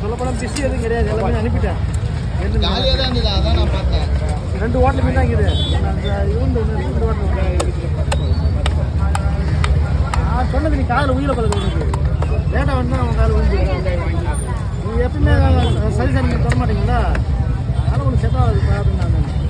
சொல்லப்போனால் பிஸி எதுவும் கிடையாது, எல்லாமே அனுப்பிட்டேன். ஜாலியாக தான் இருந்தது, அதான் நான் பார்த்தேன். 2 ஹோட்டல் மீன் தான் இருக்குது. அந்த இவங்க 2 ஹோட்டல் சொன்னது நீ காதில் உயிரை பழக உனக்கு லேட்டாக வந்து அவன் காதில் உயிர் நீ எப்பவுமே சரி சரி தர மாட்டீங்களா? அதனால் உனக்கு செட் ஆகுது அப்படின்னு நான்